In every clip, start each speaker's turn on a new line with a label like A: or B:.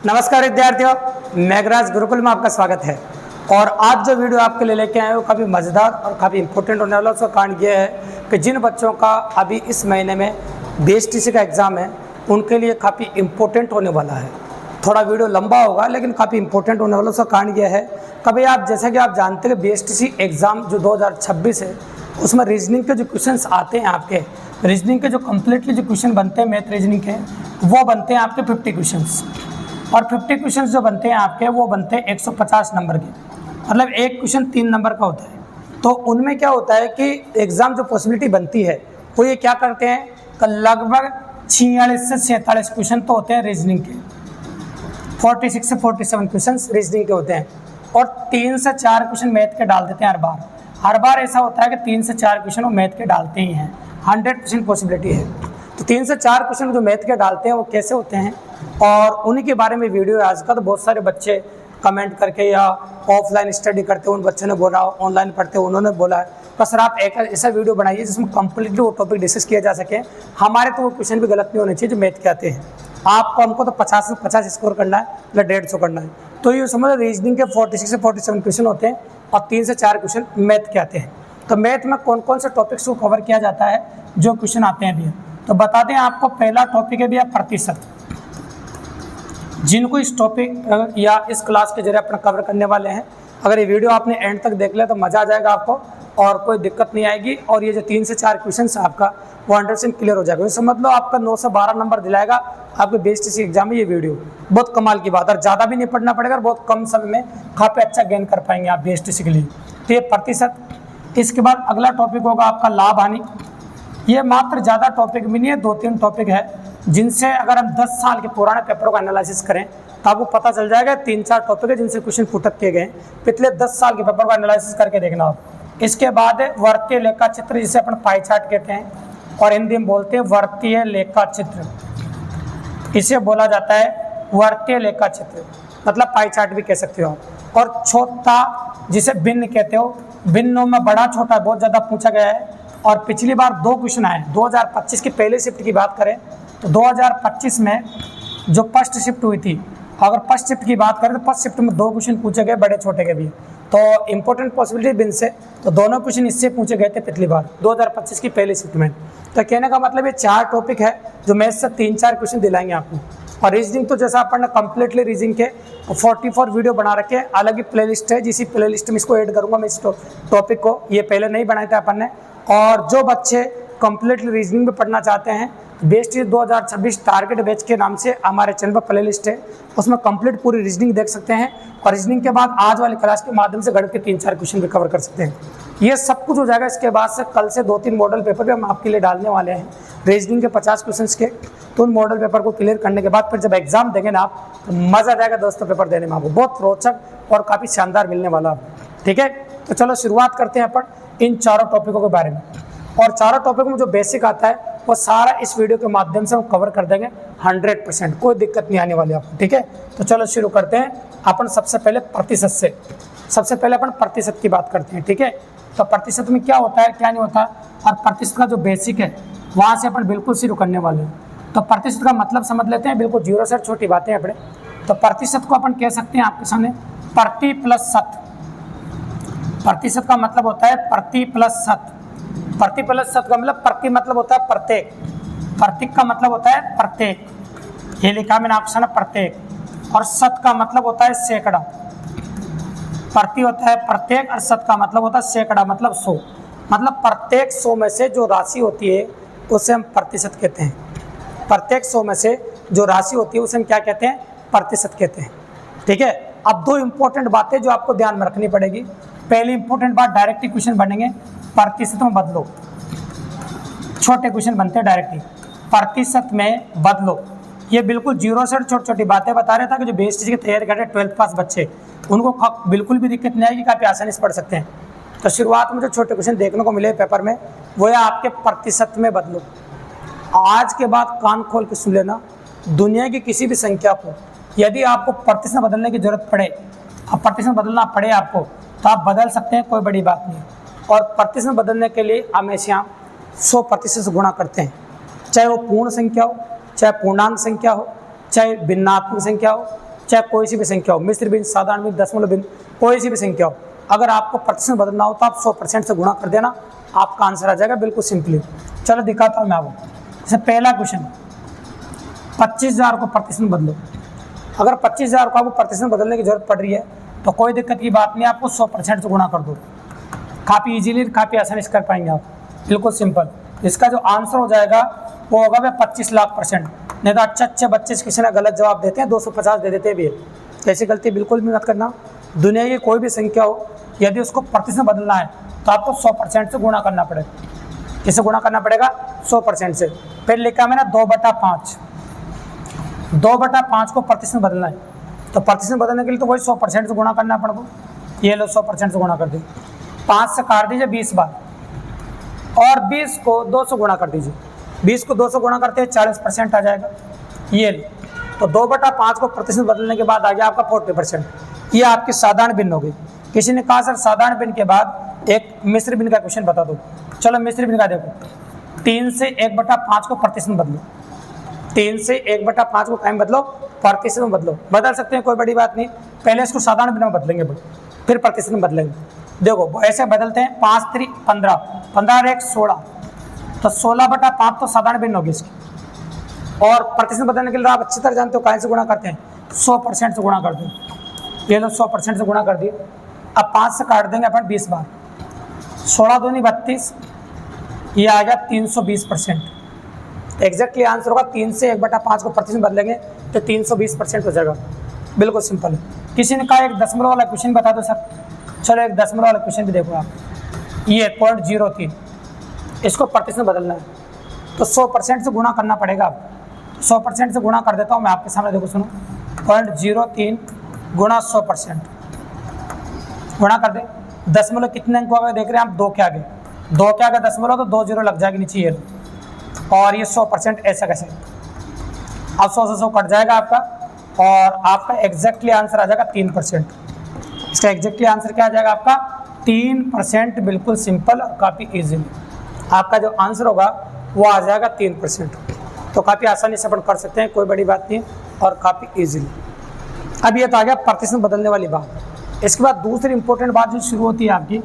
A: नमस्कार विद्यार्थियों, मेघराज गुरुकुल में आपका स्वागत है। और आज जो वीडियो आपके लिए लेके आए हो काफ़ी मज़ेदार और काफ़ी इंपॉर्टेंट होने वाला। उसका कारण ये है कि जिन बच्चों का अभी इस महीने में बीएसटीसी का एग्ज़ाम है उनके लिए काफ़ी इंपॉर्टेंट होने वाला है। थोड़ा वीडियो लंबा होगा लेकिन काफ़ी इंपॉर्टेंट होने वाला। उसका कारण ये है, कभी आप जैसा कि आप जानते हैं बीएसटीसी एग्ज़ाम जो 2026 है उसमें रीजनिंग के जो क्वेश्चंस आते हैं, आपके रीजनिंग के जो कम्प्लीटली जो क्वेश्चन बनते हैं मैथ रीजनिंग के, वो बनते हैं आपके 50 क्वेश्चंस। और 50 क्वेश्चन जो बनते हैं आपके वो बनते हैं 150 नंबर के, मतलब एक क्वेश्चन 3 नंबर का होता है। तो उनमें क्या होता है कि एग्ज़ाम जो पॉसिबिलिटी बनती है वो ये क्या करते हैं कि लगभग 46 से 47 क्वेश्चन तो होते हैं रीजनिंग के, 46 से 47 क्वेश्चन रीजनिंग के होते हैं, और 3 से 4 क्वेश्चन मैथ के डाल देते हैं हर बार ऐसा होता है कि 3 से 4 क्वेश्चन वो मैथ के डालते ही हैं, 100% पॉसिबिलिटी है। तो 3 से 4 क्वेश्चन जो मैथ के डालते हैं वो कैसे होते हैं और उन्हीं के बारे में वीडियो है आज का। तो बहुत सारे बच्चे कमेंट करके या ऑफलाइन स्टडी करते हैं उन बच्चों ने बोला, ऑनलाइन पढ़ते हैं उन्होंने बोला है, तो सर आप एक ऐसा वीडियो बनाइए जिसमें कम्प्लीटली वो टॉपिक डिस्कस किया जा सके। हमारे तो वो क्वेश्चन भी गलत नहीं होने चाहिए जो मैथ के आते हैं। आपको हमको तो 50 से 50 स्कोर करना है या 150 करना है। तो ये समझ रीजनिंग के 46 से 47 क्वेश्चन होते हैं और 3 से 4 क्वेश्चन मैथ के आते हैं। तो मैथ में कौन कौन से टॉपिक्स को कवर किया जाता है जो क्वेश्चन आते हैं भैया, तो बता दें आपको। पहला टॉपिक है भैया प्रतिशत। जिनको इस टॉपिक या इस क्लास के जरिए अपना कवर करने वाले हैं, अगर ये वीडियो आपने एंड तक देख लिया तो मज़ा आ जाएगा आपको और कोई दिक्कत नहीं आएगी। और ये जो 3 से 4 क्वेश्चन है आपका वो 100% क्लियर हो जाएगा। समझ लो आपका 9 से 12 नंबर दिलाएगा आपके बीएसटीसी एग्जाम में ये वीडियो। बहुत कमाल की बात है, और ज़्यादा भी नहीं पढ़ना पड़ेगा और बहुत कम समय में काफ़ी अच्छा गेन कर पाएंगे आप बीएसटीसी के लिए। तो ये प्रतिशत। इसके बाद अगला टॉपिक होगा आपका लाभ हानि। ये मात्र ज़्यादा टॉपिक भी नहीं है, 2-3 टॉपिक है जिनसे अगर हम 10 साल के पुराने पेपरों का एनालिसिस करें तो आपको पता चल जाएगा। 3-4 टॉपिक है जिनसे क्वेश्चन पुटअप किए गए पिछले 10 साल के पेपर का एनालिसिस करके देखना आप। इसके बाद है वर्तीय लेखा चित्र, जिसे अपन पाई चार्ट कहते हैं और हिंदी में बोलते हैं वर्तीय लेखा चित्र। इसे बोला जाता है वर्तीय लेखा चित्र, मतलब पाई चार्ट भी कह सकते हो आप। और चौथा जिसे भिन्न कहते हो, भिन्नों में बड़ा छोटा बहुत ज़्यादा पूछा गया है और पिछली बार 2 क्वेश्चन आए। 2025 की पहली शिफ्ट की बात करें तो 2025 में जो फर्स्ट शिफ्ट हुई थी, अगर फर्स्ट शिफ्ट की बात करें तो फर्स्ट शिफ्ट में 2 क्वेश्चन पूछे गए बड़े छोटे के भी। तो इंपॉर्टेंट पॉसिबिलिटी बिन से तो दोनों क्वेश्चन इससे पूछे गए थे पिछली बार 2025 की पहली शिफ्ट में। तो कहने का मतलब ये 4 टॉपिक है जो मैथ से 3-4 क्वेश्चन दिलाएंगे आपको। और रीजनिंग तो जैसा अपन ने कम्प्लीटली रीजनिंग के 44 वीडियो बना रखे हैं, अलग ही प्लेलिस्ट है, जिसी प्लेलिस्ट में इसको ऐड करूँगा मैं इस टॉपिक को। ये पहले नहीं बनाए थे अपन ने। और जो बच्चे कम्प्लीटली रीजनिंग में पढ़ना चाहते हैं, बीएसटी 2026 टारगेट बैच के नाम से हमारे चैनल पर प्लेलिस्ट है, उसमें कंप्लीट पूरी रीजनिंग देख सकते हैं। और रीजनिंग के बाद आज वाली क्लास के माध्यम से गणित के 3-4 क्वेश्चन भी कवर कर सकते हैं। ये सब कुछ हो जाएगा। इसके बाद से कल से 2-3 मॉडल पेपर भी हम आपके लिए डालने वाले हैं रीजनिंग के 50 क्वेश्चन के। तो उन मॉडल पेपर को क्लियर करने के बाद फिर जब एग्जाम देंगे ना आप, तो मज़ा आ जाएगा दोस्तों पेपर देने में। आपको बहुत रोचक और काफ़ी शानदार मिलने वाला है। ठीक है, तो चलो शुरुआत करते हैं अपन इन चारों टॉपिकों के बारे में। और चारों टॉपिक में जो बेसिक आता है वो सारा इस वीडियो के माध्यम से हम कवर कर देंगे 100%, कोई दिक्कत नहीं आने वाली आपको। ठीक है, तो चलो शुरू करते हैं अपन सबसे पहले प्रतिशत से। सबसे पहले अपन प्रतिशत की बात करते हैं। ठीक है, तो प्रतिशत में क्या होता है क्या नहीं होता, और प्रतिशत का जो बेसिक है वहाँ से अपन बिल्कुल शुरू करने वाले हैं। तो प्रतिशत का मतलब समझ लेते हैं, बिल्कुल 0 से छोटी बातें अपने। तो प्रतिशत को अपन कह सकते हैं आपके सामने प्रति प्लस शत। प्रतिशत का मतलब होता है प्रति प्लस शत। प्रति प्लस शत का मतलब प्रति मतलब होता है प्रत्येक, प्रतीक का मतलब होता है प्रत्येक, ये लिखा मैंने आपके सामने प्रत्येक। और शत का मतलब होता है सैकड़ा। प्रति होता है प्रत्येक और शत का मतलब होता है सैकड़ा, मतलब 100। मतलब प्रत्येक 100 में से जो राशि होती है उसे हम प्रतिशत कहते हैं। प्रत्येक 100 में से जो राशि होती है उसे हम क्या कहते हैं, प्रतिशत कहते हैं। ठीक है, अब 2 इंपॉर्टेंट बातें जो आपको ध्यान में रखनी पड़ेगी। पहली इंपॉर्टेंट बात, डायरेक्टली क्वेश्चन बनेंगे प्रतिशत में बदलो। छोटे क्वेश्चन बनते हैं डायरेक्टली प्रतिशत में बदलो। ये बिल्कुल 0 से छोटी छोटी बातें बता रहे था कि जो बीएसटीसी की तैयारी कर रहे हैं 12th पास बच्चे, उनको बिल्कुल भी दिक्कत नहीं आएगी, काफ़ी आसानी से पढ़ सकते हैं। तो शुरुआत में जो छोटे क्वेश्चन देखने को मिले पेपर में वो है आपके प्रतिशत में बदलो। आज के बाद कान खोल के सुन लेना, दुनिया की किसी भी संख्या को यदि आपको प्रतिशत में बदलने की जरूरत पड़े, अब प्रतिशत बदलना पड़े आपको, तो आप बदल सकते हैं, कोई बड़ी बात नहीं। और प्रतिशत बदलने के लिए हमेशा 100% से गुणा करते हैं, चाहे वो पूर्ण संख्या हो, चाहे पूर्णांक संख्या हो, चाहे भिन्नात्मक संख्या हो, चाहे कोई सी भी संख्या हो, मिश्र भिन्न, साधारण भिन्न, दशमलव भिन्न, कोई सी भी संख्या हो, अगर आपको प्रतिशत बदलना हो तो आप 100% से गुणा कर देना, आपका आंसर आ जाएगा बिल्कुल सिंपली। चलो दिखाता हूँ मैं आपको। जैसे पहला क्वेश्चन, 25,000 को प्रतिशत में बदलो। अगर 25,000 को आपको प्रतिशत में बदलने की जरूरत पड़ रही है तो कोई दिक्कत की बात नहीं, आपको 100% से गुणा कर दो। काफ़ी इजीली, काफ़ी आसानी से कर पाएंगे आप, बिल्कुल सिंपल। इसका जो आंसर हो जाएगा वो होगा भाई 25 लाख %। नहीं तो अच्छे बच्चे किसी ने गलत जवाब देते हैं, 250 दे देते भी है। ऐसी गलती बिल्कुल भी मत करना। दुनिया की कोई भी संख्या हो, यदि उसको प्रतिशत बदलना है तो आपको 100% से गुणा करना पड़ेगा। किससे गुणा करना पड़ेगा? 100% से। फिर लिखा मैंने 2/5, 2/5 को प्रतिशत बदलना है तो प्रतिशत बदलने के लिए तो वही 100% से गुणा करना पड़ेगा। ये लो 100% से गुणा कर दीजिए, 5 से काट दीजिए 20 बार, और 20 को 2 से गुणा कर दीजिए। 20 को 2 से गुणा करते हैं 40% आ जाएगा। ये लो, तो 2/5 को प्रतिशत बदलने के बाद आ गया आपका 40%। ये आपकी साधारण भिन्न हो गई। किसी ने कहा सर साधारण भिन्न के बाद एक मिश्र भिन्न का क्वेश्चन बता दो। चलो मिश्र भिन्न का देखो, 3 से 1/5 को प्रतिशत बदलो। 3 से 1/5 को टाइम बदलो, प्रतिशत में बदलो। बदल सकते हैं, कोई बड़ी बात नहीं। पहले इसको साधारण भिन्न में बदलेंगे, फिर प्रतिशत में बदलेंगे। देखो ऐसे बदलते हैं, 5 3 15, 15 और 1 16, तो 16/5 तो साधारण भिन्न होगी इसकी। और प्रतिशत बदलने के लिए आप अच्छी तरह जानते हो कैसे गुणा करते हैं, 100% से गुणा कर दो। ये लोग 100% से गुणा कर दिए। अब 5 से काट देंगे अपन 20 बार, 16 दूनी 32, ये आ गया 320%। एग्जैक्टली आंसर होगा 3 से 1/5 को प्रतिशत बदलेंगे तो 320% हो जाएगा। बिल्कुल सिंपल है। किसी ने कहा एक दशमलव वाला क्वेश्चन बता दो सर। चलो एक दशमलव वाला क्वेश्चन भी देखो आप। ये 0.03, इसको प्रतिशत बदलना है तो 100% से गुणा करना पड़ेगा। आप 100% से गुणा कर देता हूँ मैं आपके सामने, देखो सुनो। 0.03 गुणा 100%, गुणा कर दे। दशमलव कितने अंक हो गए देख रहे हैं आप? 2 के आगे, 2 के आगे दशमलव तो 2 0 लग जाएगी नीचे। ये और ये 100% ऐसा कैसे? अब 100 से 100 कट जाएगा आपका, और आपका एग्जैक्टली आंसर आ जाएगा 3%। इसका एग्जैक्टली आंसर क्या आ जाएगा आपका? 3%। बिल्कुल सिंपल और काफ़ी ईजी। आपका जो आंसर होगा वो आ जाएगा 3%। तो काफ़ी आसानी से अपन कर सकते हैं, कोई बड़ी बात नहीं और काफ़ी ईजिली। अब ये तो आ गया प्रतिशत बदलने वाली बात। इसके बाद दूसरी इंपॉर्टेंट बात जो शुरू होती है आपकी,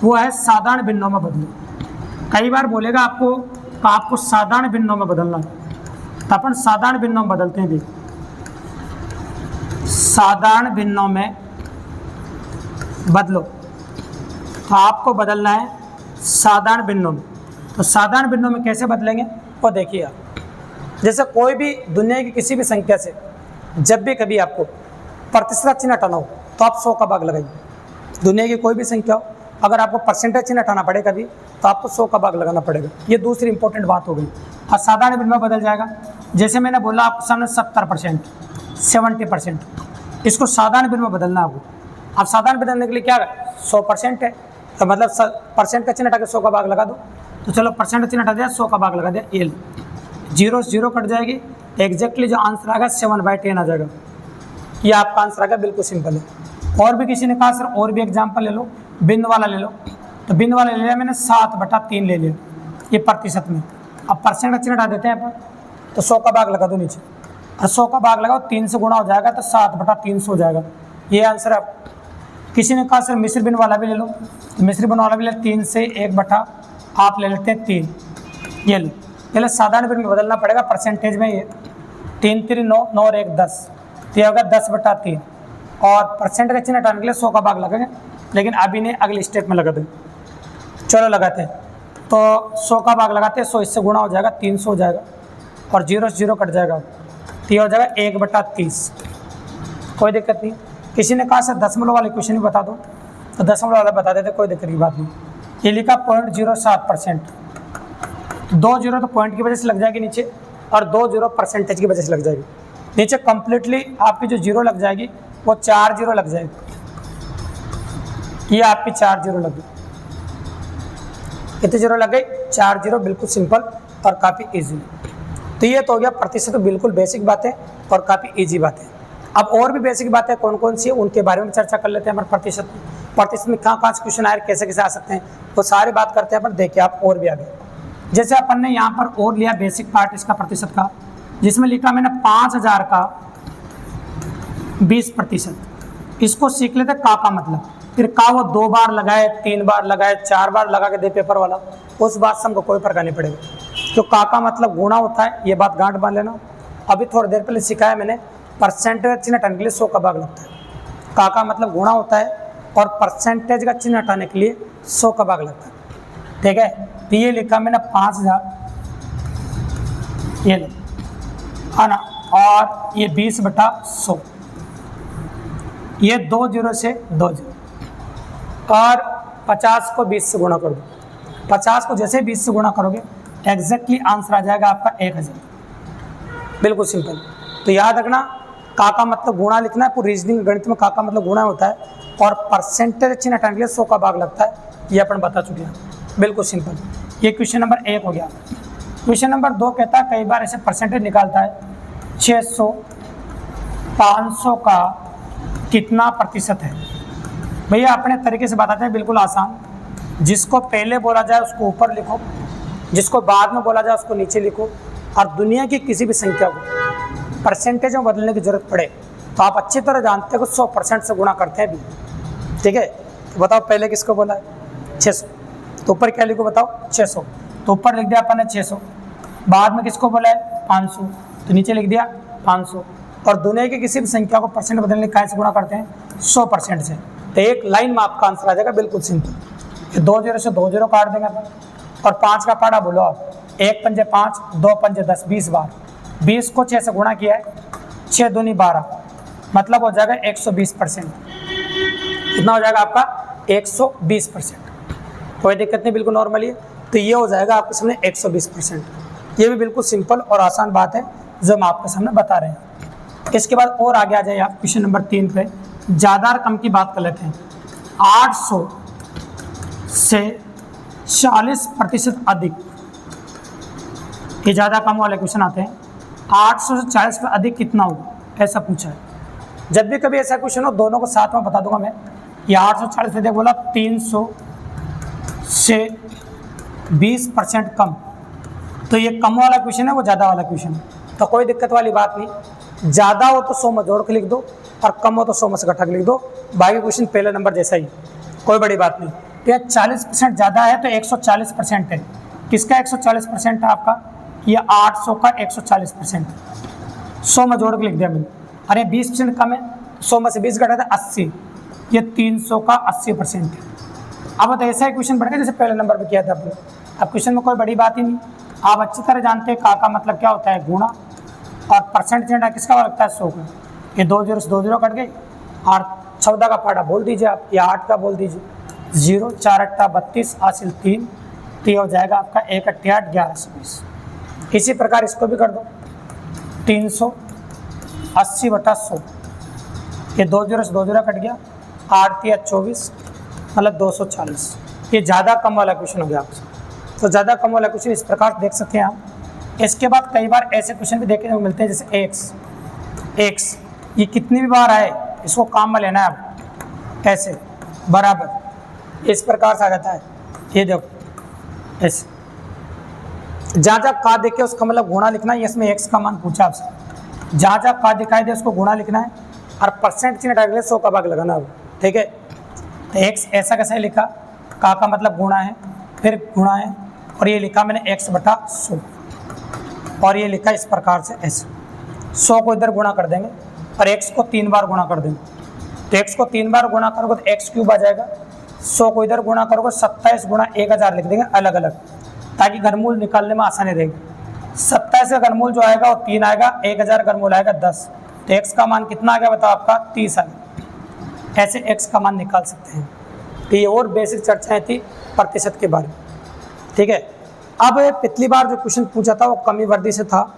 A: वो है साधारण भिन्नों में बदलो। कई बार बोलेगा आपको साधारण भिन्नों में बदलना है, तो अपन साधारण भिन्नों में बदलते हैं। देखिए साधारण भिन्नों में बदलो, तो आपको बदलना है साधारण भिन्नों में। तो साधारण भिन्नों में कैसे बदलेंगे वो देखिए आप। जैसे कोई भी दुनिया की किसी भी संख्या से जब भी कभी आपको प्रतिशत चिन्ह हटाना हो तो आप 100 का भाग लगाइए। दुनिया की कोई भी संख्या हो, अगर आपको परसेंटेज चिन्ह हटाना पड़े कभी तो आपको 100 का भाग लगाना पड़ेगा। ये दूसरी इंपॉर्टेंट बात हो गई। और साधारण भिन्न में बदल जाएगा। जैसे मैंने बोला आपके सामने 70%, 70%, इसको साधारण भिन्न में बदलना है आपको। अब साधारण बदलने के लिए क्या है? 100% है, तो मतलब परसेंट का चिन्ह हटा के 100 का भाग लगा दो। तो चलो परसेंट का चिन्ह हटा दिया, 100 का भाग लगा दिया। ये 0 0 कट जाएगी। एग्जैक्टली जो आंसर आएगा 7/10 आ जाएगा। ये आपका आंसर आएगा। बिल्कुल सिंपल है। और भी किसी ने कहा सर और भी एग्जाम्पल ले लो, भिन्न वाला ले लो। तो भिन्न वाला ले लिया मैंने, 7/3 ले लिया ये प्रतिशत में। अब परसेंट का चिन्ह हटा देते हैं अपन, तो 100 का भाग लगा दो नीचे, और 100 का भाग लगाओ, 3 से गुणा हो जाएगा तो 7/300 हो जाएगा। ये आंसर है। किसी ने कहा सर मिश्र भिन्न वाला भी ले लो, तो मिश्र भिन्न वाला भी ले, 3 से 1/, आप ले लेते हैं 3। ये लो, पहले साधारण भिन्न में बदलना पड़ेगा परसेंटेज में। ये 3 3 9, 9 और 1 10, तो ये होगा 10/3। और परसेंट का चिन्ह हटाने के लिए 100 का भाग लगेगा, लेकिन अभी नहीं, अगले स्टेप में लगा दें। चलो लगाते हैं। तो 100 का भाग लगाते हैं, 100 इससे गुणा हो जाएगा, 300 हो जाएगा, और 0 से 0 कट जाएगा, तो ये हो जाएगा 1/30। कोई दिक्कत नहीं। किसी ने कहा सर दशमलव वाले क्वेश्चन भी बता दो, तो दशमलव वाला बता देते, कोई दिक्कत की बात नहीं। ये लिखा 0.07%, 2 0 तो पॉइंट की वजह से लग जाएगी नीचे, और 2 0 परसेंटेज की वजह से लग जाएगी नीचे। कंप्लीटली आपकी जो 0 लग जाएगी वो 4 0 लग जाएगी। ये आपकी 4 0 लग गई। कितने 0 लग गई? 4 0। बिल्कुल सिंपल और काफ़ी इजी। तो ये तो हो गया प्रतिशत। बिल्कुल बेसिक बातें और काफ़ी इजी बातें। अब और भी बेसिक बातें कौन कौन सी है उनके बारे में चर्चा कर लेते हैं। हमारे प्रतिशत में कहाँ क्वेश्चन आए, कैसे कैसे आ सकते हैं, वो सारी बात करते हैं। पर देखिए आप और भी आगे, जैसे अपन ने यहाँ पर और लिया बेसिक पार्ट इसका प्रतिशत का, जिसमें लिखा मैंने 5000 का 20%। इसको सीख लेते का मतलब, फिर का वो 2 बार लगाए, 3 बार लगाए, 4 बार लगा के दे पेपर वाला, उस बात से हमको कोई फर्क नहीं पड़ेगा। तो का मतलब गुणा होता है, ये बात गांठ बांध लेना। अभी थोड़ी देर पहले सिखाया मैंने, परसेंटेज चिन्ह हटाने के लिए 100 का भाग लगता है। का मतलब गुणा होता है और परसेंटेज का चिन्ह हटाने के लिए 100 का भाग लगता है। ठीक है, तो ये लिखा मैंने 5000, ये लो है ना, और ये 20/100, ये 2 0 से 2 0, और 50 को 20 से गुणा कर दो। 50 को जैसे 20 से गुणा करोगे एग्जैक्टली आंसर आ जाएगा आपका 1000। बिल्कुल सिंपल। तो याद रखना, का मतलब गुणा लिखना है। पूरी रीजनिंग गणित में का मतलब गुणा होता है और परसेंटेज चिन्ह हटाने के लिए 100 का भाग लगता है, ये अपन बता चुके हैं। बिल्कुल सिंपल। ये क्वेश्चन नंबर 1 हो गया। क्वेश्चन नंबर 2 कहता है, कई बार ऐसे परसेंटेज निकालता है, 600 500 का कितना प्रतिशत है। भैया अपने तरीके से बताते हैं, बिल्कुल आसान। जिसको पहले बोला जाए उसको ऊपर लिखो, जिसको बाद में बोला जाए उसको नीचे लिखो, और दुनिया की किसी भी संख्या को परसेंटेज में बदलने की जरूरत पड़े तो आप अच्छी तरह जानते हो कि 100% से गुणा करते हैं भी। ठीक है, तो बताओ पहले किसको बोला है 600, तो ऊपर क्या लिखो बताओ 600, तो ऊपर लिख दिया अपन ने 600। बाद में किसको बोला है 500, तो नीचे लिख दिया 500। और दुनिया की किसी भी संख्या को परसेंट बदलने का कैसे गुणा करते हैं 100% से। तो एक लाइन में आपका आंसर आ जाएगा, बिल्कुल सिंपल। 2 0 से 2 0 काट देंगे अपन, और 5 का पाड़ा बोलो आप, 1 पंजे 5, 2 पंजे 10, 20 बार। 20 को 6 से गुणा किया है, 6 दूनी 12, मतलब हो जाएगा 120%। कितना हो जाएगा आपका 120%। कोई दिक्कत नहीं, बिल्कुल नॉर्मली है। तो ये हो जाएगा आपके सामने 120%। ये भी बिल्कुल सिंपल और आसान बात है जो हम आपके सामने बता रहे हैं। इसके बाद और आगे आ जाइए आप क्वेश्चन नंबर 3 पे। ज़्यादा और कम की बात कर लेते हैं। 800 से 40% अधिक, ये ज़्यादा कम वाले क्वेश्चन आते हैं। 800 से 40 पर अधिक कितना होगा, ऐसा पूछा है। जब भी कभी ऐसा क्वेश्चन हो, दोनों को साथ में बता दूंगा मैं। ये 840 से अधिक बोला, 300 से 20% कम, तो ये कम वाला क्वेश्चन है, वो ज़्यादा वाला क्वेश्चन है। तो कोई दिक्कत वाली बात नहीं, ज़्यादा हो तो 100 में जोड़ के लिख दो, और कम हो तो 100 में से घटा के लिख दो। बाकी क्वेश्चन पहले नंबर जैसा ही, कोई बड़ी बात नहीं। तो यह 40% ज़्यादा है तो 140% है। किसका 140% है आपका, ये 800 का 140%। 100 में जोड़ के लिख दिया मैंने। अरे 20% कम है, 100 में से 20 घटा था 80, ये 300 का 80% है। अब तो ऐसा ही क्वेश्चन बढ़ गया जैसे पहले नंबर पे किया था आपने। अब क्वेश्चन में कोई बड़ी बात ही नहीं, आप अच्छी तरह जानते हैं का मतलब क्या होता है गुणा, और परसेंट चिन्ह किसका लगता है 100 का। ये 2 0 से 2 0 कट गए, और 14 का पाड़ा बोल दीजिए आप, या 8 का बोल दीजिए, 0 4 8 32 हासिल 3, तो ये हो जाएगा आपका 1 8 8 1120। इसी प्रकार इसको भी कर दो, 380/100, ये 2 0 से 2 0 कट गया, 8 3 24, मतलब 240। ये ज़्यादा कम वाला क्वेश्चन हो गया आपसे। तो ज़्यादा कम वाला क्वेश्चन इस प्रकार देख सकते हैं आप। इसके बाद कई बार ऐसे क्वेश्चन भी देखने को मिलते हैं जैसे एक्स, ये कितनी भी बार आए इसको काम में लेना है आप, ऐसे बराबर इस प्रकार से आ जाता है। ये देखो ऐसे, जहाँ जहाँ का देखे उसका मतलब गुणा लिखना है। इसमें एक्स का मान पूछा आपसे, जहाँ जहाँ का दिखाई दे उसको गुणा लिखना है, और परसेंट चिन्ह डाल के 100 का भाग लगाना है। ठीक है, तो एक्स ऐसा कैसे लिखा, का मतलब गुणा है, फिर गुणा है, और ये लिखा मैंने x/100, और ये लिखा इस प्रकार से ऐसे। 100 को इधर गुणा कर देंगे और x को 3 बार गुणा कर देंगे, तो x को 3 बार गुणा करोगे तो x³ आ जाएगा। 100 को इधर गुणा करोगे 27 गुणा 1000 लिख देंगे अलग अलग, ताकि घनमूल निकालने में आसानी रहेगी। 27 का घनमूल जो आएगा वो 3 आएगा, 1000 घनमूल आएगा 10, तो x का मान कितना आ गया बताओ आपका 30 आ गया। ऐसे x का मान निकाल सकते हैं। तो ये और बेसिक चर्चाएं थी प्रतिशत के बारे में। ठीक है, अब पिछली बार जो क्वेश्चन पूछा था वो कमी वर्दी से था,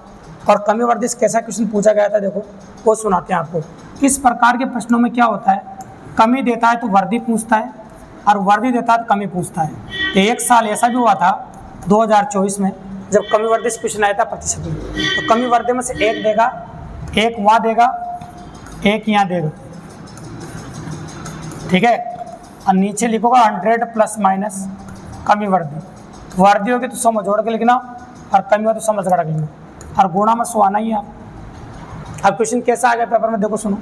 A: और कमी वर्दी से कैसा क्वेश्चन पूछा गया था देखो वो सुनाते हैं आपको। इस प्रकार के प्रश्नों में क्या होता है, कमी देता है तो वर्दी पूछता है, और वर्दी देता है तो कमी पूछता है। तो एक साल ऐसा भी हुआ था 2024 में, जब कमी वर्दी से क्वेश्चन आया था प्रतिशत में, तो कमी वर्दी में से एक देगा, एक वहाँ देगा, एक यहाँ देगा। ठीक है, और नीचे लिखोगा 100 प्लस माइनस कमी वर्दी। वर्दी होगी तो 100 में जोड़ के लिखना, और कमी हो तो 100 में घटा के लिखना, और गुणा में 100 आना ही है। अब क्वेश्चन कैसा आ गया पेपर में देखो सुनो,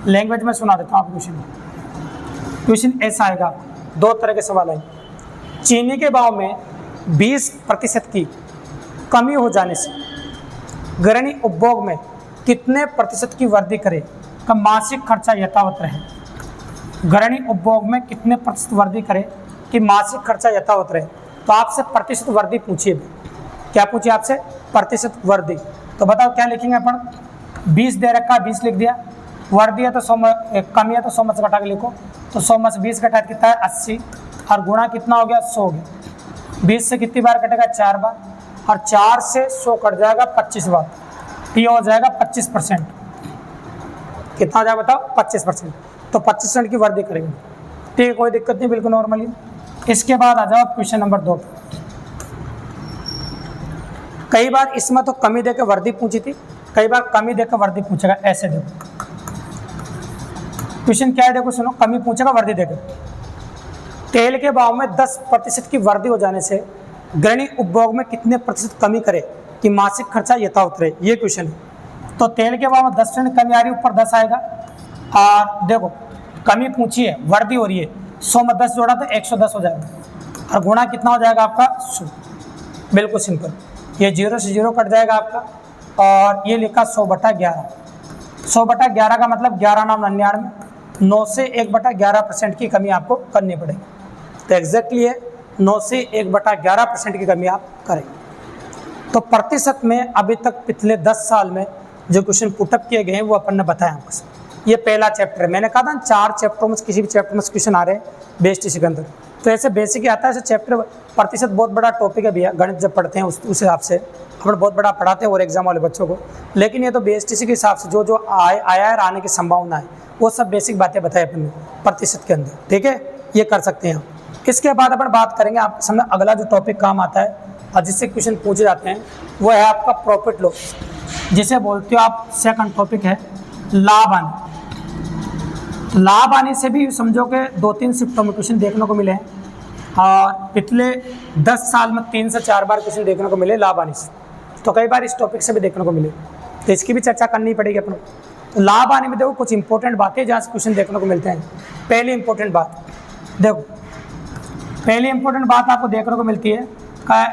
A: लैंग्वेज में सुना देता हूँ आपको क्वेश्चन ऐसा आएगा, दो तरह के सवाल आए। चीनी के भाव में 20% की कमी हो जाने से गृहिणी उपभोग में कितने प्रतिशत की वृद्धि करे का मासिक खर्चा यथावत रहे। गृहिणी उपभोग में कितने प्रतिशत वृद्धि करे कि मासिक खर्चा यथावत रहे। तो आपसे प्रतिशत वृद्धि पूछिए, क्या पूछिए आपसे, प्रतिशत वृद्धि। तो बताओ क्या लिखेंगे अपन, 20 दे रखा, 20 लिख दिया, वृद्धि है तो 100 कमी है तो 100 में से घटा के लिखो। तो 100 में से 20 घटा कितना है 80, और गुणा कितना हो गया 100 हो गया। 20 से कितनी बार कटेगा 4 बार, और 4 से 100 कट जाएगा 25 बार, ये हो जाएगा 25%। कितना हो जाएगा बताओ 25%। तो 25% की वृद्धि करेंगे, ठीक है, कोई दिक्कत नहीं, बिल्कुल नॉर्मली। इसके बाद आ जाओ क्वेश्चन नंबर 2। कई बार इसमें तो कमी देकर वृद्धि पूछी थी, कई बार कमी देकर वृद्धि पूछेगा। ऐसे देखो क्वेश्चन क्या है, देखो सुनो, कमी पूछेगा वृद्धि देकर। तेल के भाव में 10% की वृद्धि हो जाने से गृहिणी उपभोग में कितने प्रतिशत कमी करे कि मासिक खर्चा यथावत रहे, ये क्वेश्चन है। तो तेल के भाव में 10% कमी आ रही है, ऊपर 10 आएगा। और देखो कमी पूछी है, वृद्धि हो रही है, 100 में 10 जोड़ा तो 110 हो जाएगा, और गुणा कितना हो जाएगा आपका 100। बिल्कुल सिंपल, ये 0 से 0 कट जाएगा आपका, और ये लिखा 100/11। 100/11 का मतलब 11 9 99, 9 से 1/11% की कमी आपको करनी पड़ेगी। तो एग्जैक्टली है 9 से 1/11% की कमी आप करें। तो प्रतिशत में अभी तक पिछले 10 साल में जो क्वेश्चन पुटअप किए गए हैं वो अपन ने बताया आपको। ये पहला चैप्टर है, मैंने कहा था 4 चैप्टरों में किसी भी चैप्टर में क्वेश्चन आ रहे हैं बेसिक के अंदर। तो ऐसे बेसिक ही आता है, ऐसे चैप्टर प्रतिशत बहुत बड़ा टॉपिक है भैया, गणित जब पढ़ते हैं उस हिसाब से अपन बहुत बड़ा पढ़ाते हैं और एग्जाम वाले बच्चों को। लेकिन ये तो BSTC के हिसाब से जो जो आया है आने की संभावना है वो सब बेसिक बातें बताए अपन ने प्रतिशत के अंदर, ठीक है, ये कर सकते हैं। इसके बाद अपन बात करेंगे आप सामने अगला जो टॉपिक काम आता है और जिससे क्वेश्चन पूछे जाते हैं वो है आपका प्रॉफिट लॉस, जिसे बोलते हो आप सेकंड टॉपिक है लाभ हानि। लाभ हानि से भी समझो कि 2-3 शिफ्टों में क्वेश्चन देखने को मिले हैं और पिछले 10 साल में 3 से 4 बार क्वेश्चन देखने को मिले लाभ हानि से। तो कई बार इस टॉपिक से भी देखने को मिले, तो इसकी भी चर्चा करनी पड़ेगी अपन। तो लाभ हानि में देखो कुछ इंपॉर्टेंट बातें जहाँ से क्वेश्चन देखने को मिलते हैं। पहली इंपॉर्टेंट बात देखो, पहली इंपॉर्टेंट बात आपको देखने को मिलती है,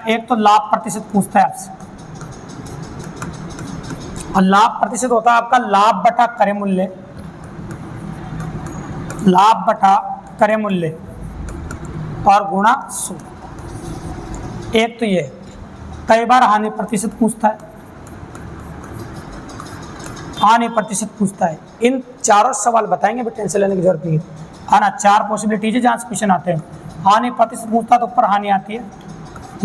A: एक तो लाभ प्रतिशत पूछता है आपसे, और लाभ प्रतिशत होता है आपका लाभ बटा क्रय मूल्य, लाभ बटा क्रय मूल्य और गुणा 100। एक तो ये, कई बार हानि प्रतिशत पूछता है, हानि प्रतिशत पूछता है। इन चारों सवाल बताएंगे, भी टेंशन लेने की जरूरत नहीं है ना। 4 पॉसिबिलिटीज है जहाँ से क्वेश्चन आते हैं। हानि प्रतिशत पूछता है तो ऊपर हानि आती है,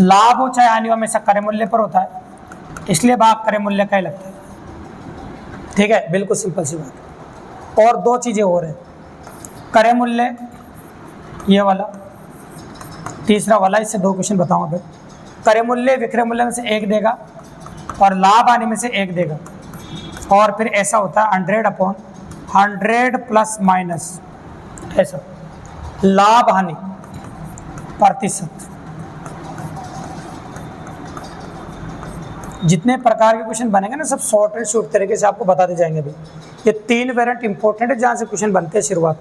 A: लाभ हो चाहे हानि हो हमेशा क्रय मूल्य पर होता है, इसलिए भाग क्रय मूल्य का ही लगता है, ठीक है, बिल्कुल सिंपल सी बात। और 2 चीजें और है, क्रय मूल्य ये वाला, तीसरा वाला, इससे 2 क्वेश्चन बताऊंगा फिर। क्रय मूल्य विक्रय मूल्य में से 1 देगा और लाभ हानि में से 1 देगा, और फिर ऐसा होता है 100/100 प्लस माइनस, ऐसा लाभ हानि प्रतिशत। जितने प्रकार के क्वेश्चन बनेंगे ना सब शॉर्ट एंड शॉर्ट तरीके से आपको बताते जाएंगे भाई। ये 3 वेरिएंट इंपॉर्टेंट है जहाँ से क्वेश्चन बनते हैं शुरुआत।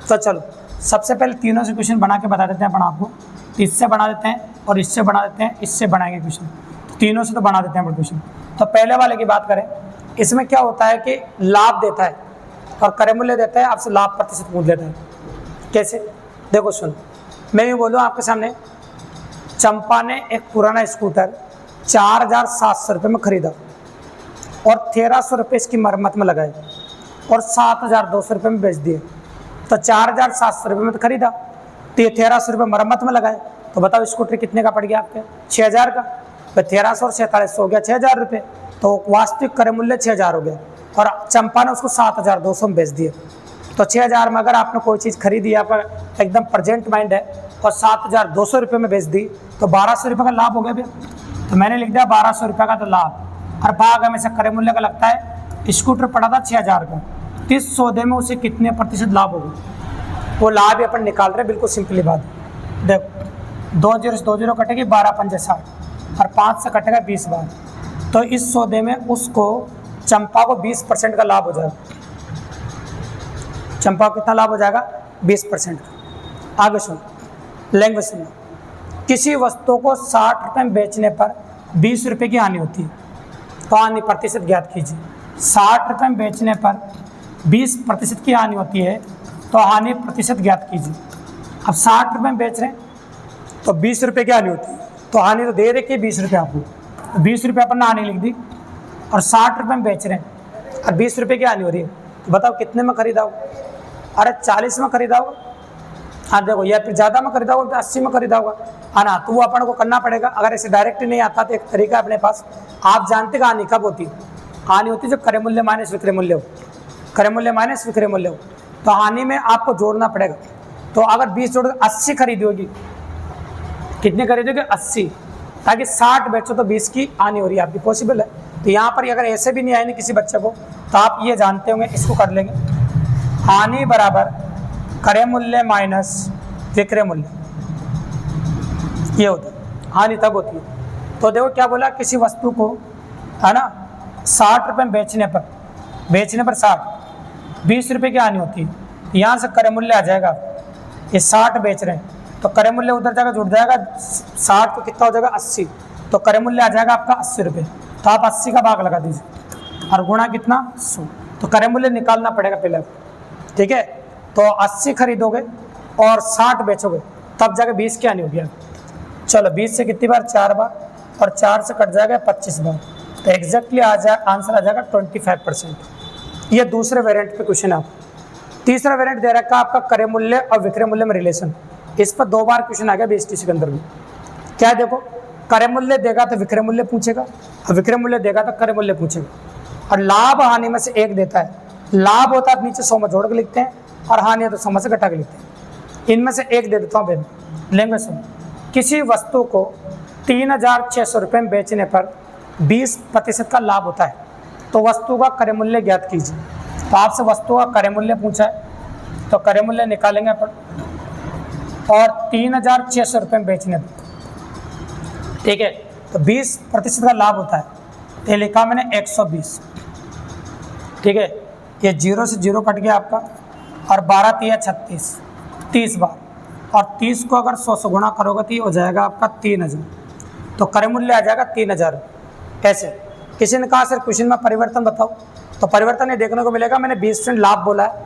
A: तो चलो सबसे पहले तीनों से क्वेश्चन बना के बता देते हैं अपन आपको। तो इससे बना देते हैं और इससे बना देते हैं, इससे बनाएंगे क्वेश्चन। तो तीनों से तो बना देते हैं अपन क्वेश्चन। तो पहले वाले की बात करें, इसमें क्या होता है कि लाभ देता है और क्रय मूल्य देता है, आपसे लाभ प्रतिशत पूछ लेता है। कैसे देखो सुनो, मैं ये बोलूँ आपके सामने, चंपा ने एक पुराना स्कूटर 4700 रुपये में खरीदा और 1300 रुपये इसकी मरम्मत में लगाए और 7200 रुपये में बेच दिए। तो 4700 रुपये में तो खरीदा, तो ये 1300 रुपये मरम्मत में लगाए। तो बताओ स्कूटर कितने का पड़ गया आपके, 6000 का। तो 1300 और 4700 हो गया 6000 रुपये, तो वास्तविक क्रय मूल्य 6000 हो गया और चंपा ने उसको 7200 में बेच दिए। तो 6000 में अगर आपने कोई चीज़ खरीदी, आपका एकदम प्रेजेंट माइंड है, और 7200 रुपये में बेच दी, तो 1200 रुपये का लाभ हो गया भैया। तो मैंने लिख दिया 1200 रुपये का तो लाभ, और भाग हमेशा क्रय मूल्य का लगता है। स्कूटर पड़ा था 6000 का, 30 सौदे में उसे कितने प्रतिशत लाभ होगा, वो लाभ ही अपन निकाल रहे, बिल्कुल सिंपली बात। देखो 2 0 से 2 0 कटेगी, 12 5 60 और 5 से कटेगा 20 बार। तो इस सौदे में उसको चंपा को 20% का लाभ हो जाएगा। चंपा को कितना लाभ हो जाएगा 20% का। आगे सुनो, लैंग्वेज सुनो। किसी वस्तु को 60 रुपये में बेचने पर 20 रुपये की हानि होती है, तो हानि प्रतिशत ज्ञात कीजिए। 60 रुपये में बेचने पर 20% की हानि होती है, तो हानि प्रतिशत ज्ञात कीजिए। अब 60 रुपये में बेच रहे हैं तो 20 रुपये की हानि होती है, तो हानि तो दे रखी है 20 रुपये आपको, 20 रुपये अपन ने हानि लिख दी, और 60 रुपये में बेच रहे हैं और 20 रुपये की हानि हो रही है, तो बताओ कितने में खरीदा होगा? अरे 40 में खरीदा होगा, हाँ देखो, या फिर ज़्यादा में खरीदा होगा, 80 में खरीदा होगा, है ना। तो वो अपन को करना पड़ेगा। अगर ऐसे डायरेक्ट नहीं आता तो एक तरीका अपने पास, आप जानते हैं हानि कब होती है? हानि होती है जब क्रय मूल्य माइनस विक्रय मूल्य हो, क्रय मूल्य माइनस विक्रय मूल्य हो, तो हानि में आपको जोड़ना पड़ेगा। तो अगर 20 जोड़ 80 खरीदी होगी, कितने खरीदोगे? 80, ताकि 60 बेचो तो 20 की हानि हो रही है आपकी, पॉसिबल है। तो यहाँ पर अगर ऐसे भी नहीं आए ना किसी बच्चे को, तो आप ये जानते होंगे, इसको कर लेंगे, हानि बराबर क्रय मूल्य माइनस विक्रय मूल्य, ये होता है। हानि तब होती है। तो देखो क्या बोला, किसी वस्तु को, है ना, 60 रुपये में बेचने पर 60, 20 रुपये की हानि होती है। यहाँ से क्रय मूल्य आ जाएगा, ये 60 बेच रहे हैं तो क्रय मूल्य उधर जाएगा, जुड़ जाएगा, 60 को कितना हो जाएगा 80, तो क्रय मूल्य आ जाएगा आपका 80 रुपये। तो आप 80 का भाग लगा दीजिए और गुणा कितना 100, तो क्रय मूल्य निकालना पड़ेगा पहले, ठीक है। तो 80 खरीदोगे और 60 बेचोगे, तब जाके 20 की हानि होगी। चलो 20 से कितनी बार? 4 बार, और 4 से कट जाएगा 25 बार, तो एग्जैक्टली आंसर आ जाएगा 25%। ये दूसरे वेरिएंट पे क्वेश्चन है। आप तीसरा वेरिएंट दे रखा आपका क्रय मूल्य और विक्रय मूल्य में रिलेशन, इस पर 2 बार क्वेश्चन आ गया BSTC के अंदर भी। क्या देखो, क्रय मूल्य देगा तो विक्रय मूल्य पूछेगा, और विक्रय मूल्य देगा तो क्रय मूल्य पूछेगा, और लाभ हानि में से एक देता है। लाभ होता है नीचे 100 में जोड़ के लिखते हैं, और हानि है तो 100 में से घटा के लिखते हैं। इनमें से एक दे देता हूँ बेन, लेंगे सुन। किसी वस्तु को 3600 रुपये में बेचने पर 20% का लाभ होता है, तो वस्तु का क्रय मूल्य ज्ञात कीजिए। तो आपसे वस्तु का क्रय मूल्य पूछा है, तो क्रय मूल्य निकालेंगे अपन, और 3600 रुपये में बेचने पर, ठीक है, तो 20% का लाभ होता है, ये लिखा मैंने 120, ठीक है। ये 0 से 0 कट गया आपका, और 12 तिया 36, 30 बार, और 30 को अगर 100 से गुणा करोगे तो ये हो जाएगा आपका 3000, तो क्रय मूल्य आ जाएगा 3000। कैसे? किसी ने कहा सर क्वेश्चन में परिवर्तन बताओ, तो परिवर्तन ये देखने को मिलेगा, मैंने 20% लाभ बोला है,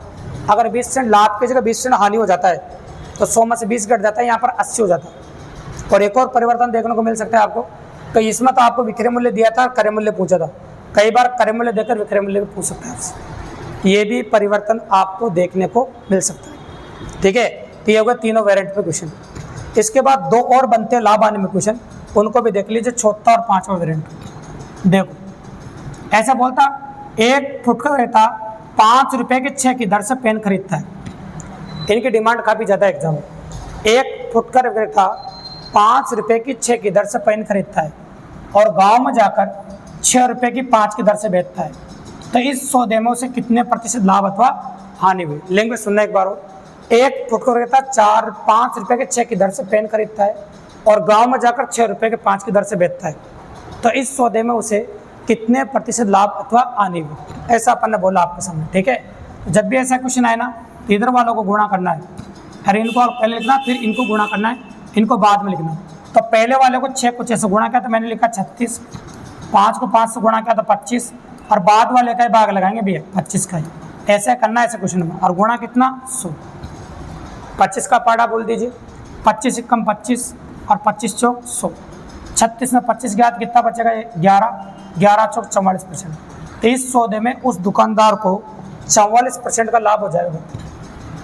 A: अगर 20% लाभ की जगह 20% हानि हो जाता है तो 100 में से 20 घट जाता है, यहाँ पर 80 हो जाता है। और एक और परिवर्तन देखने को मिल सकता है आपको, तो इसमें तो आपको विक्रय मूल्य दिया था, क्रय मूल्य पूछा था, कई बार क्रय मूल्य देकर विक्रय मूल्य भी पूछ सकता है आपसे। ये भी परिवर्तन आपको देखने को मिल सकता है, ठीक है। तो ये होगा तीनों वेरिएंट पे क्वेश्चन। इसके बाद 2 और बनते हैं लाभ हानि में क्वेश्चन, उनको भी देख लीजिए, चौथा और 5वां वेरिएंट। देखो ऐसा बोलता, एक फुटकर रहता 5 रुपये के 6 की दर से पेन खरीदता है। इनकी डिमांड काफ़ी ज़्यादा है एग्जाम में। एक फुटकर रहता 5 रुपये की 6 की दर से पेन खरीदता है, और गांव में जाकर 6 रुपये की 5 की दर से बेचता है, तो इस सौदे में उसे कितने प्रतिशत लाभ अथवा हानि हुई? लैंग्वेज सुनना एक बार और। एक फुटकर रहता 5 रुपये के 6 की दर से पेन खरीदता है, और गाँव में जाकर 6 रुपये के 5 की दर से बेचता है, तो इस सौदे में उसे कितने प्रतिशत लाभ अथवा हानि हुई? ऐसा अपन ने बोला आपके सामने, ठीक है। जब भी ऐसा क्वेश्चन आए ना, इधर वालों को गुणा करना है, अरे इनको पहले लिखना, फिर इनको गुणा करना है, इनको बाद में लिखना। तो पहले वाले को 6 को 6 से गुणा किया तो मैंने लिखा 36, 5 को 5 से गुणा किया तो 25, और बाद वाले का ही भाग लगाएंगे भैया 25 का ही। ऐसे करना है ऐसे क्वेश्चन में, और गुणा कितना 100, 25 का पाड़ा बोल दीजिए, 25 कम 25 और 25 चौक 100, 36 में 25 गया तो कितना बचेगा? 11 चौक 44%। तो इस सौदे में उस दुकानदार को 44% का लाभ हो जाएगा।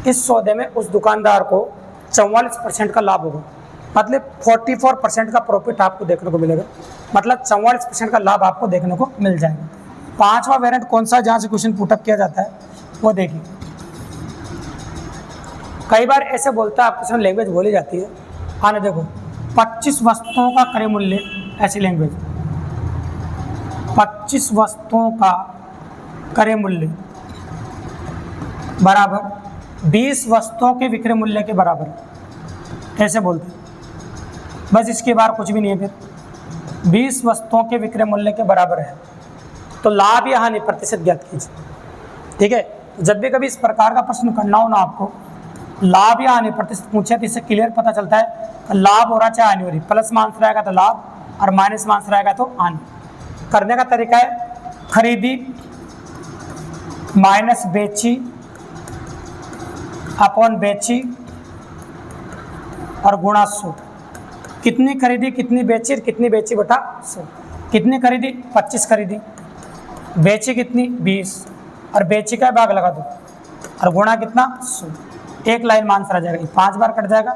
A: इस सौदे में उस दुकानदार को 44% का लाभ होगा, मतलब 44% का प्रॉफिट आपको देखने को मिलेगा, मतलब 44% का लाभ आपको देखने को मिल जाएगा। 5वां वेरिएंट कौन सा है जहाँ से क्वेश्चन पुटअप किया जाता है वो देखिए। कई बार ऐसे बोलता है, आपके सामने लैंग्वेज बोली जाती है, आने देखो 25 वस्तुओं का क्रय मूल्य, ऐसी लैंग्वेज 25 वस्तुओं का क्रय मूल्य बराबर 20 वस्तुओं के विक्रय मूल्य के बराबर, ऐसे बोलते हैं। बस इसके बाहर कुछ भी नहीं है। फिर 20 वस्तुओं के विक्रय मूल्य के बराबर है, तो लाभ या हानि प्रतिशत ज्ञात कीजिए, ठीक है। जब भी कभी इस प्रकार का प्रश्न करना हो ना आपको, लाभ या हानि प्रतिशत पूछे तो इससे क्लियर पता चलता है लाभ हो रहा चाहे हानि हो रही, प्लस में आंसर आएगा तो लाभ और माइनस में आंसर आएगा तो हानि। करने का तरीका है खरीदी माइनस बेची अपॉन बेची और गुणा 100। कितनी खरीदी कितनी बेची, कितनी बेची बटा 100। कितनी खरीदी 25 खरीदी, बेची कितनी 20 और बेची का भाग लगा दो और गुणा कितना 100। एक लाइन में आंसर आ जाएगा, 5 बार कट जाएगा,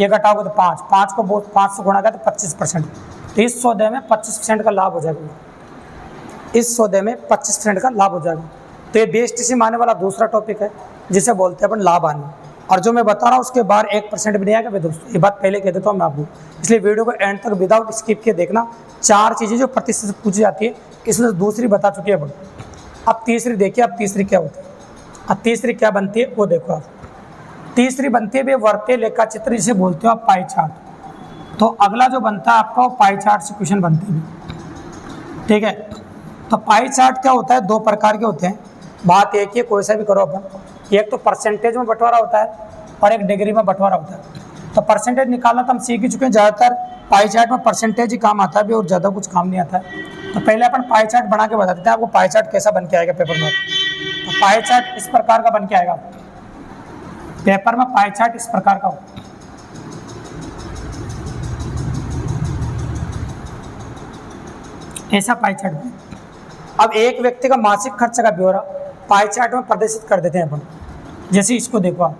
A: ये घटाओगे तो 5 को 5 से गुणा कर तो 25%। तो इस सौदे में 25% का लाभ हो जाएगा, इस सौदे में 25% का लाभ हो जाएगा। तो ये BSTC में आने वाला दूसरा टॉपिक है जिसे बोलते हैं अपन लाभ हानि। और जो मैं बता रहा हूँ उसके बाहर 1% भी नहीं आएगा। दोस्तों ये बात पहले कह देता हूँ मैं आपको, इसलिए वीडियो को एंड तक विदाउट स्किप किए देखना। 4 चीज़ें जो प्रतिशत पूछी जाती है, इसमें दूसरी बता चुकी है अपन। अब तीसरी देखिए, अब तीसरी क्या होती है, अब तीसरी क्या बनती है वो देखो आप। तीसरी बनती है वर्तीय लेखा चित्र, जिसे बोलते हो आप पाई चार्ट। तो अगला जो बनता है आपका वो पाई चार्ट से क्वेश्चन बनते हैं, ठीक है। तो पाई चार्ट क्या होता है, 2 प्रकार के होते हैं। बात एक ही, कोई सा भी करो अपन, एक तो परसेंटेज में बंटवारा होता है और एक डिग्री में बंटवारा होता है। तो परसेंटेज निकालना तो हम सीख ही चुके हैं, ज़्यादातर पाई चार्ट में परसेंटेज ही काम आता है भी और ज़्यादा कुछ काम नहीं आता है। तो पहले अपन पाई चार्ट बना के बता देते हैं आपको पाई चार्ट कैसा बन के आएगा पेपर में। तो पाई चार्ट इस प्रकार का बन के आएगा पेपर में, पाई चार्ट इस प्रकार का हो। ऐसा पाई चार्ट बने। अब एक व्यक्ति का मासिक खर्च का ब्यौरा पाई चार्ट में प्रदर्शित कर देते हैं अपन। जैसे इसको देखो आप,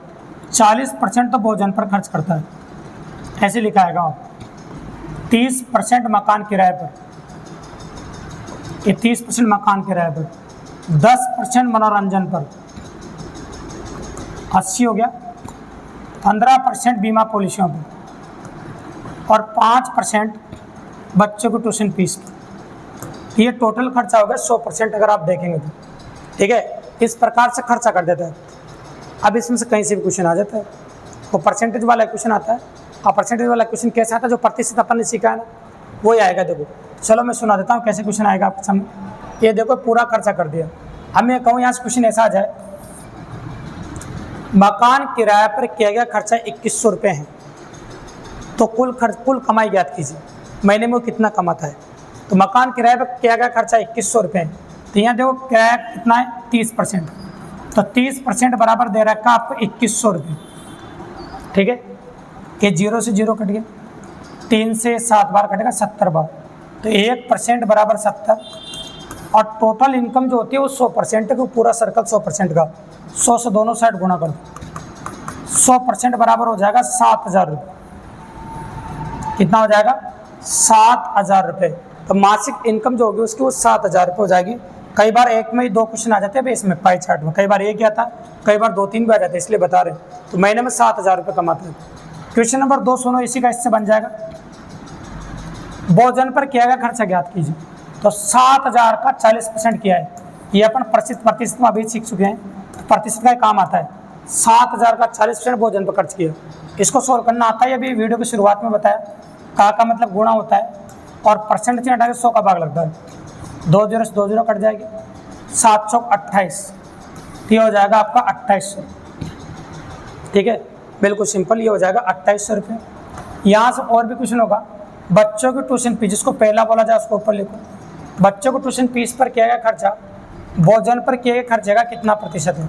A: 40% तो भोजन पर खर्च करता है, ऐसे लिखा आएगा आप। 30% मकान किराए पर, ये 30% मकान किराए पर, 10% मनोरंजन पर, 80 हो गया, 15% बीमा पॉलिसियों पर और 5% बच्चों को ट्यूशन फीस पर। ये टोटल खर्चा होगा 100% अगर आप देखेंगे तो, ठीक है। इस प्रकार से खर्चा कर देता है। अब इसमें से कहीं से भी क्वेश्चन आ जाता है, वो परसेंटेज वाला क्वेश्चन आता है। और परसेंटेज वाला क्वेश्चन कैसा आता है, जो प्रतिशत अपन ने सीखा है ना वही आएगा। देखो चलो मैं सुना देता हूँ कैसे क्वेश्चन आएगा आपके सामने। ये देखो पूरा खर्चा कर दिया। अब मैं कहूँ यहाँ से क्वेश्चन ऐसा आ जाए, मकान किराए पर किया गया खर्चा 2100 रुपये है, तो कुल कमाई ज्ञात कीजिए, महीने में वो कितना कमाता है। तो मकान किराए पर किया गया खर्चा 2100 रुपये है, तो यहाँ देखो किराया कितना है 30%, तो 30% बराबर दे रखा आपको 2100 रुपये, ठीक है। ये 0 से 0 कट गया, 3 से 7 बार कटेगा 70 बार, तो 1% बराबर 70। और टोटल इनकम जो होती है वो 100% है, पूरा सर्कल 100% का, 100 से दोनों साइड गुणा कर दो, 100% बराबर हो जाएगा 7000 रुपये। कितना हो जाएगा 7000 रुपये। तो मासिक इनकम जो होगी उसकी वो 7000 रुपये हो जाएगी। कई बार एक में ही 2 क्वेश्चन आ जाते हैं इसमें पाई चार्ट में, कई बार एक ही आता, कई बार 2-3 भी आ जाते हैं, इसलिए बता रहे हैं। तो महीने में 7000 रुपये कमाते हैं। क्वेश्चन नंबर 2 सुनो, इसी का इससे बन जाएगा, भोजन पर किया गया खर्चा ज्ञात कीजिए। तो 7000 का 40% किया है, ये अपन प्रतिशत में अभी सीख चुके हैं, प्रतिशत का काम आता है। 7000 का 40% भोजन पर खर्च किया, इसको सोल्व करना आता है। अभी वीडियो की शुरुआत में बताया का मतलब गुणा होता है और परसेंटेज हटा के 100 का भाग लगता है, 2 0 से 2 0 कट जाएगी, 7 चौक 28, ये हो जाएगा आपका 2800, ठीक है। बिल्कुल सिंपल, ये हो जाएगा 2800 रुपये। यहाँ से और भी क्वेश्चन होगा, बच्चों की ट्यूशन फीस, जिसको पहला बोला जाए उसको ऊपर लिखो। बच्चों को ट्यूशन फीस पर किया गया खर्चा भोजन पर किए गए खर्चे का कितना प्रतिशत है,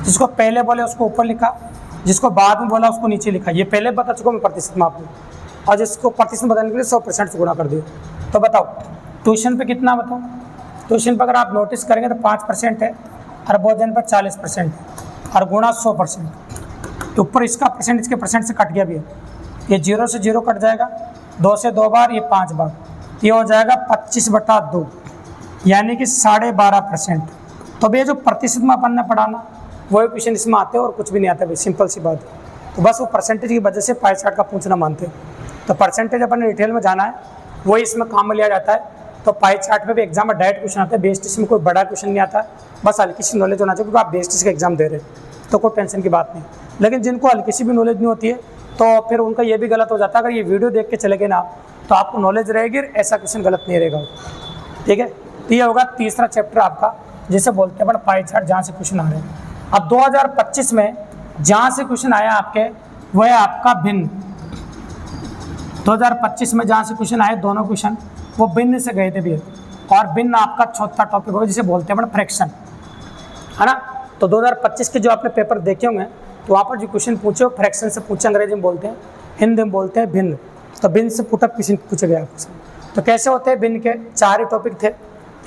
A: जिसको पहले बोले उसको ऊपर लिखा, जिसको बाद में बोला उसको नीचे लिखा। ये पहले बता चुका मैं प्रतिशत में आपको, और जिसको प्रतिशत बदलने के लिए 100% से गुणा कर दिया। तो बताओ ट्यूशन पे कितना, बताओ ट्यूशन पर अगर आप नोटिस करेंगे तो 5% है और भोजन पर 40% है और गुणा 100%। तो ऊपर इसका परसेंट इसके परसेंट से कट गया भी है, ये 0 से 0 कट जाएगा, 2 से 2 बार, ये 5 बार, ये हो जाएगा 25/2, यानी कि 12.5%। तो अब ये जो प्रतिशत में अपन ने पढ़ाना वही क्वेश्चन इसमें आते हैं और कुछ भी नहीं आता भाई, सिंपल सी बात है। तो बस वो परसेंटेज की वजह से पाई चार्ट का पूछना मानते हैं। तो परसेंटेज अपन ने डिटेल में जाना है, वही इसमें काम में लिया जाता है। तो पाई चार्ट में भी एग्जाम में डायरेक्ट क्वेश्चन आता है, BSTC में कोई बड़ा क्वेश्चन नहीं आता, बस हल्की सी नॉलेज होना चाहिए, क्योंकि आप BSTC का एग्जाम दे रहे हैं तो कोई टेंशन की बात नहीं। लेकिन जिनको हल्की सी भी नॉलेज नहीं होती है तो फिर उनका ये भी गलत हो जाता है, अगर ये वीडियो देख के चले गए ना तो आपको नॉलेज रहेगी, ऐसा क्वेश्चन गलत नहीं रहेगा, ठीक है। तो ये होगा तीसरा चैप्टर आपका जिसे बोलते हैं अपन पाई चार्ट, जहाँ से क्वेश्चन आ रहे हैं। अब 2025 में जहाँ से क्वेश्चन आया आपके वह है आपका भिन्न। 2025 में जहाँ से क्वेश्चन आए दोनों क्वेश्चन वो भिन्न से गए थे भी, और भिन्न आपका चौथा टॉपिक होगा जिसे बोलते हैं अपन फ्रैक्शन, है ना। तो 2025 के जो आपने पेपर देखे होंगे तो वहाँ पर जो क्वेश्चन पूछे वो फ्रैक्शन से पूछे, अंग्रेजी में बोलते हैं, हिंदी में बोलते हैं भिन्न। तो भिन्न से पुटअप क्वेश्चन पूछे गया आपको। तो कैसे होते हैं भिन्न के 4 ही टॉपिक थे।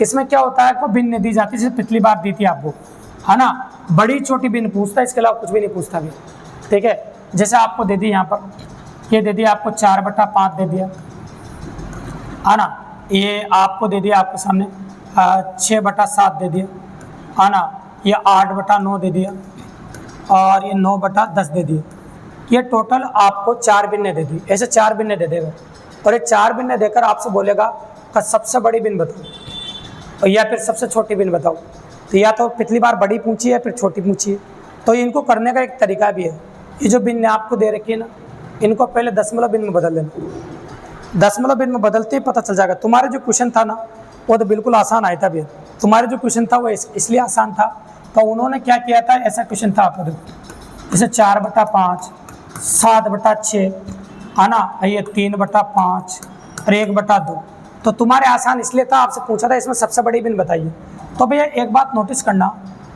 A: इसमें क्या होता है आपको भिन्न दी जाती है, जैसे पिछली बार दी थी आपको, है ना। बड़ी छोटी भिन्न पूछता है, इसके अलावा कुछ भी नहीं पूछता भी, ठीक है। जैसे आपको दे दी यहाँ पर, ये दे दिया आपको 4/5 दे दिया, है ना। ये आपको दे दिया आपके सामने 6/7 दे दिया, है ना। ये 8/9 दे दिया और ये 9/10 दे दिया। ये टोटल आपको 4 भिन्न दे दी, ऐसे 4 भिन्न दे देगा। और ये 4 भिन्न देकर आपसे बोलेगा कि सबसे बड़ी भिन्न बताओ और या फिर सबसे छोटी भिन्न बताओ। तो या तो पिछली बार बड़ी पूछी है फिर छोटी पूछी है। तो इनको करने का एक तरीका भी है, ये जो भिन्न आपको दे रखी है ना, इनको पहले दशमलव भिन्न में बदल देना। दशमलव भिन्न में बदलते ही पता चल जाएगा। तुम्हारा जो क्वेश्चन था ना वो तो बिल्कुल आसान आया था भैया, तुम्हारा जो क्वेश्चन था वो इसलिए आसान था, तो उन्होंने क्या किया था, ऐसा क्वेश्चन था आपको देखो, जैसे 4/5, 7/6, है ना, ये 3/5 और 1/2। तो तुम्हारे आसान इसलिए था, आपसे पूछा था इसमें सबसे बड़ी भिन्न बताइए। तो भैया एक बात नोटिस करना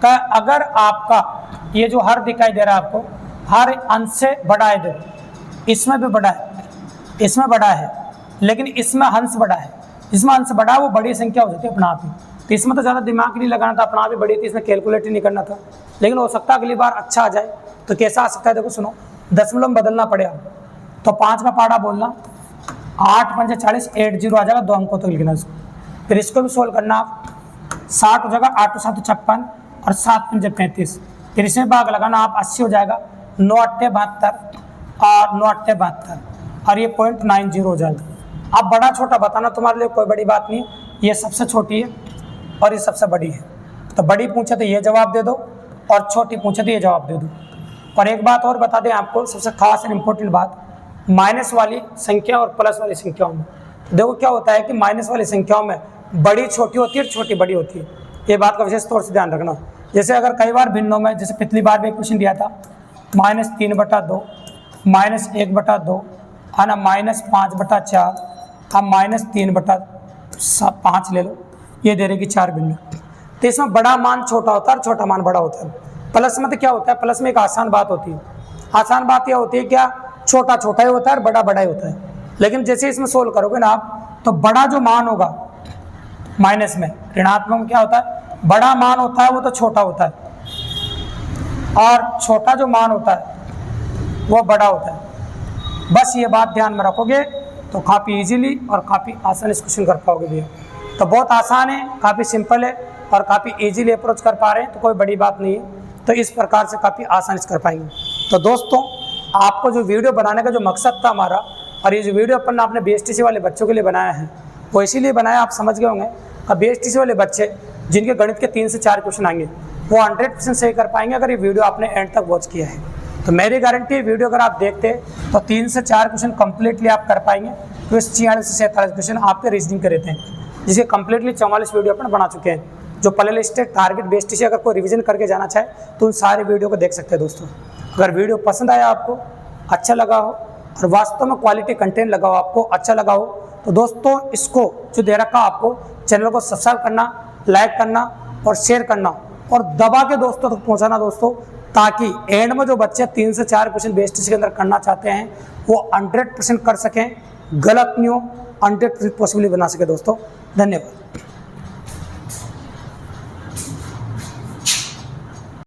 A: कि अगर आपका ये जो हर दिखाई दे रहा है आपको, हर अंश से बड़ा है, देखो इसमें भी बड़ा है, इसमें बड़ा है, लेकिन इसमें हंस बड़ा है। जिसमें अंश बड़ा है वो बड़ी संख्या हो जाती है अपना आप ही। तो इसमें तो ज़्यादा दिमाग नहीं लगाना था, अपना आप ही बड़ी थी, इसमें कैलकुलेट ही नहीं करना था। लेकिन हो सकता है अगली बार अच्छा आ जाए। तो कैसा आ सकता है देखो सुनो, दशमलव में बदलना पड़ेगा। तो 5 का पाड़ा बोलना, 8×5 = 40, 80 आ जाएगा, 2 अंकों तक लिखना इसको। फिर इसको भी सोल्व करना आप, 60 हो जाएगा, 8 × 7 = 56 और 7×5 = 35। फिर इसमें भाग लगाना आप, 80 हो जाएगा, 9×8 = 72 और 9×8 = 72 और ये 0.90 हो जाएगा। अब बड़ा छोटा बताना तुम्हारे लिए कोई बड़ी बात नहीं, ये सबसे छोटी है और ये सबसे बड़ी है। तो बड़ी पूछे तो ये जवाब दे दो और छोटी पूछे तो ये जवाब दे दो। और एक बात और बता दें आपको, सबसे खास और इम्पोर्टेंट बात, माइनस वाली संख्या और प्लस वाली संख्याओं में देखो क्या होता है कि माइनस वाली संख्याओं में बड़ी छोटी होती है और छोटी बड़ी होती है। ये बात का विशेष तौर से ध्यान रखना। जैसे अगर कई बार भिन्नों में, जैसे पिछली बार भी एक क्वेश्चन दिया था, -3/2, -1/2, है ना, -5/4, हम -3/5 ले लो, ये दे रहेगी 4 भिन्न। तो इसमें बड़ा मान छोटा होता है और छोटा मान बड़ा होता है। प्लस में तो क्या होता है, प्लस में एक आसान बात होती है। आसान बात यह होती है क्या, छोटा छोटा ही होता है और बड़ा बड़ा ही होता है। लेकिन जैसे इसमें सोल्व करोगे ना आप, तो बड़ा जो मान होगा माइनस में, ऋणात्मक में क्या होता है, बड़ा मान होता है वो तो छोटा होता है और छोटा जो मान होता है वो बड़ा होता है। बस ये बात ध्यान में रखोगे तो काफ़ी इजीली और काफ़ी आसान इस क्वेश्चन कर पाओगे भैया। तो बहुत आसान है, काफ़ी सिंपल है और काफ़ी इजीली अप्रोच कर पा रहे हैं, तो कोई बड़ी बात नहीं है। तो इस प्रकार से काफ़ी आसानी से कर पाएंगे। तो दोस्तों, आपको जो वीडियो बनाने का जो मकसद था हमारा, और ये जो वीडियो अपन आपने BSTC वाले बच्चों के लिए बनाया है, वो इसीलिए बनाया, आप समझ गए होंगे कि BSTC वाले बच्चे जिनके गणित के 3 से 4 क्वेश्चन आएंगे वो 100% सही कर पाएंगे अगर ये वीडियो आपने एंड तक वॉच किया है। तो मेरी गारंटी है वीडियो अगर आप देखते तो 3 से 4 क्वेश्चन कंप्लीटली आप कर पाएंगे। तो इस 46 से 47 क्वेश्चन आपके रीजनिंग के रहते हैं, जिसके कंप्लीटली 44 वीडियो अपन बना चुके हैं। जो प्ले लिस्ट टारगेट BSTC अगर कोई रिवीजन करके जाना चाहे तो उन सारे वीडियो को देख सकते हैं। दोस्तों, अगर वीडियो पसंद आया, आपको अच्छा लगा हो और वास्तव में क्वालिटी कंटेंट लगा हो, आपको अच्छा लगा हो, तो दोस्तों इसको जो दे रखा आपको, चैनल को सब्सक्राइब करना, लाइक करना और शेयर करना और दबा के दोस्तों तक पहुंचाना दोस्तों, ताकि एंड में जो बच्चे 3 से 4 क्वेश्चन BSTC के अंदर करना चाहते हैं वो 100% कर सकें, गलत नहीं हो, 100% पॉसिबली बना सके। दोस्तों धन्यवाद।